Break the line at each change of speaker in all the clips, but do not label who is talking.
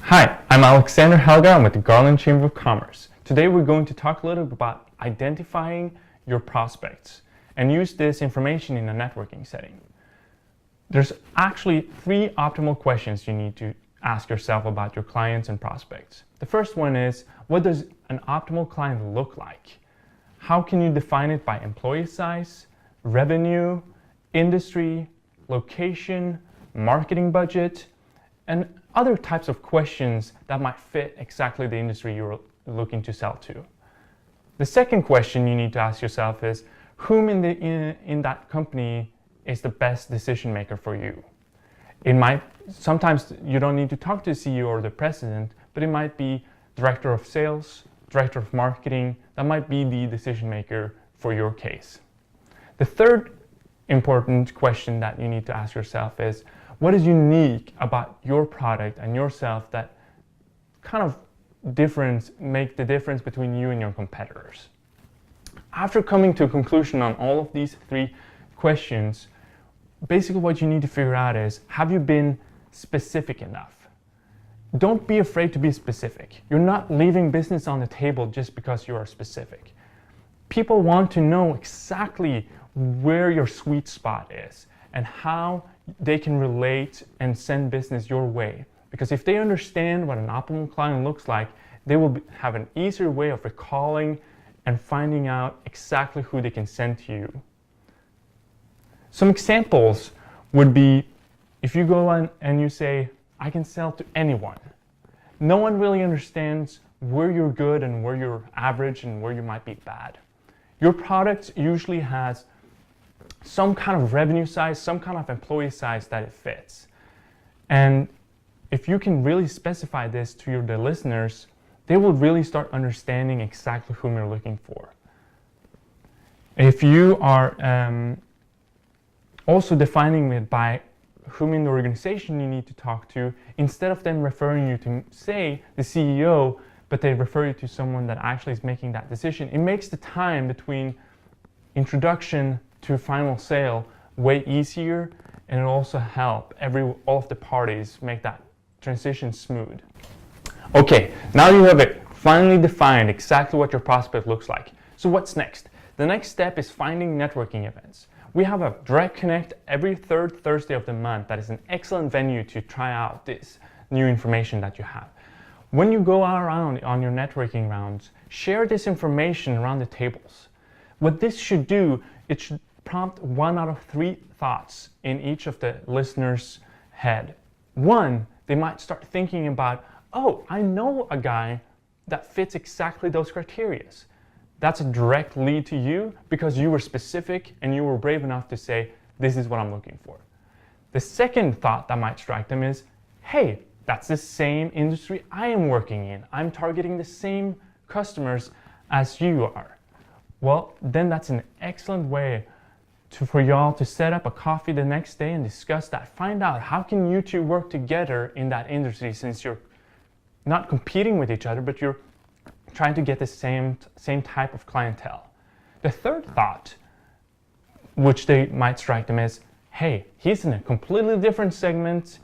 Hi, I'm Alexander Helgar. I'm with the Garland Chamber of Commerce. Today we're going to talk a little bit about identifying your prospects and use this information in a networking setting. There's actually 3 optimal questions you need to ask yourself about your clients and prospects. The first one is, what does an optimal client look like? How can you define it by employee size, revenue, industry, location, marketing budget, and other types of questions that might fit exactly the industry you're looking to sell to. The second question you need to ask yourself is, whom in that company is the best decision maker for you? Sometimes you don't need to talk to the CEO or the president, but it might be director of sales, director of marketing. That might be the decision maker for your case. The third important question that you need to ask yourself is, what is unique about your product and yourself that kind of make the difference between you and your competitors? After coming to a conclusion on all of these 3 questions, basically what you need to figure out is, have you been specific enough? Don't be afraid to be specific. You're not leaving business on the table just because you are specific. People want to know exactly where your sweet spot is and how they can relate and send business your way. Because if they understand what an optimal client looks like, they will have an easier way of recalling and finding out exactly who they can send to you. Some examples would be, if you go on and you say, I can sell to anyone. No one really understands where you're good and where you're average and where you might be bad. Your product usually has some kind of revenue size, some kind of employee size that it fits. And if you can really specify this to the listeners, they will really start understanding exactly whom you're looking for. If you are also defining it by whom in the organization you need to talk to, instead of them referring you to, say, the CEO, but they refer you to someone that actually is making that decision, it makes the time between introduction to final sale way easier, and it also help all of the parties make that transition smooth. Okay, now you have it finally defined exactly what your prospect looks like. So what's next? The next step is finding networking events. We have a Direct Connect every 3rd Thursday of the month that is an excellent venue to try out this new information that you have. When you go around on your networking rounds, share this information around the tables. What this should do, it should prompt 1 out of 3 thoughts in each of the listeners' head. 1, they might start thinking about, oh, I know a guy that fits exactly those criteria. That's a direct lead to you because you were specific and you were brave enough to say, this is what I'm looking for. The second thought that might strike them is, hey, that's the same industry I am working in. I'm targeting the same customers as you are. Well, then that's an excellent way for y'all to set up a coffee the next day and discuss that. Find out how can you two work together in that industry, since you're not competing with each other, but you're trying to get the same type of clientele. The third thought, which they might strike them, is, hey, he's in a completely different segment.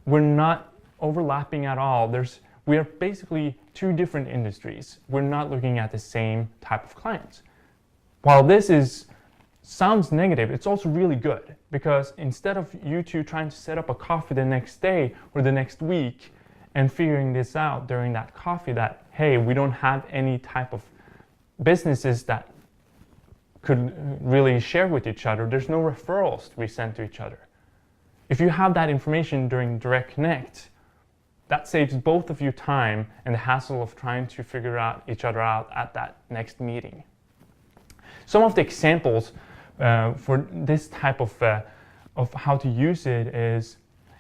We're not overlapping at all. We are basically 2 different industries. We're not looking at the same type of clients. While this sounds negative, it's also really good, because instead of you two trying to set up a coffee the next day or the next week and figuring this out during that coffee that, hey, we don't have any type of businesses that could really share with each other, there's no referrals to be sent to each other. If you have that information during Direct Connect, that saves both of you time and the hassle of trying to figure out each other out at that next meeting. Some of the examples for this type of how to use it is,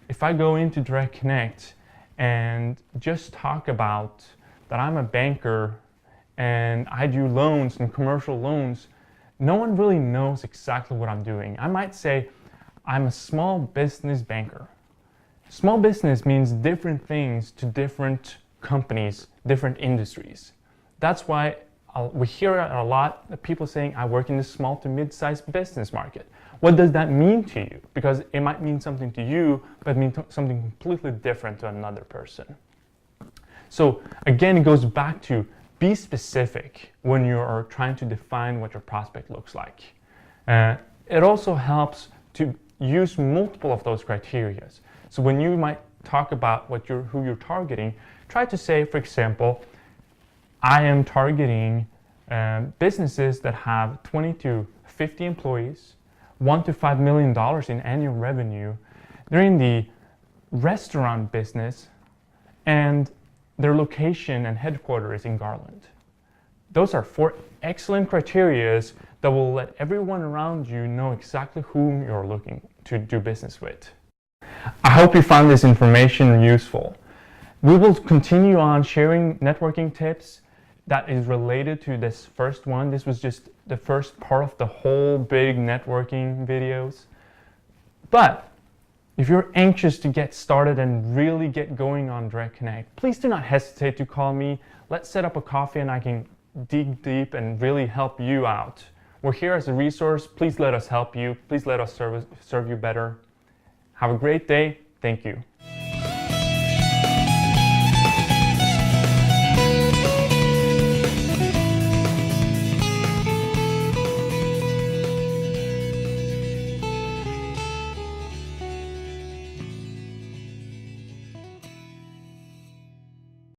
if I go into Direct Connect and just talk about that I'm a banker and I do loans and commercial loans, no one really knows exactly what I'm doing. I might say, I'm a small business banker. Small business means different things to different companies, different industries. That's why we hear a lot of people saying, I work in the small to mid-sized business market. What does that mean to you? Because it might mean something to you, but mean something completely different to another person. So again, it goes back to be specific when you are trying to define what your prospect looks like. It also helps to use multiple of those criteria. So when you might talk about who you're targeting, try to say, for example, I am targeting businesses that have 20 to 50 employees, $1 to $5 million in annual revenue. They're in the restaurant business, and their location and headquarters is in Garland. Those are 4 excellent criteria that will let everyone around you know exactly whom you're looking to do business with. I hope you found this information useful. We will continue on sharing networking tips that is related to this first one. This was just the first part of the whole big networking videos. But if you're anxious to get started and really get going on Direct Connect, please do not hesitate to call me. Let's set up a coffee and I can dig deep and really help you out. We're here as a resource. Please let us help you. Please let us serve you better. Have a great day. Thank you.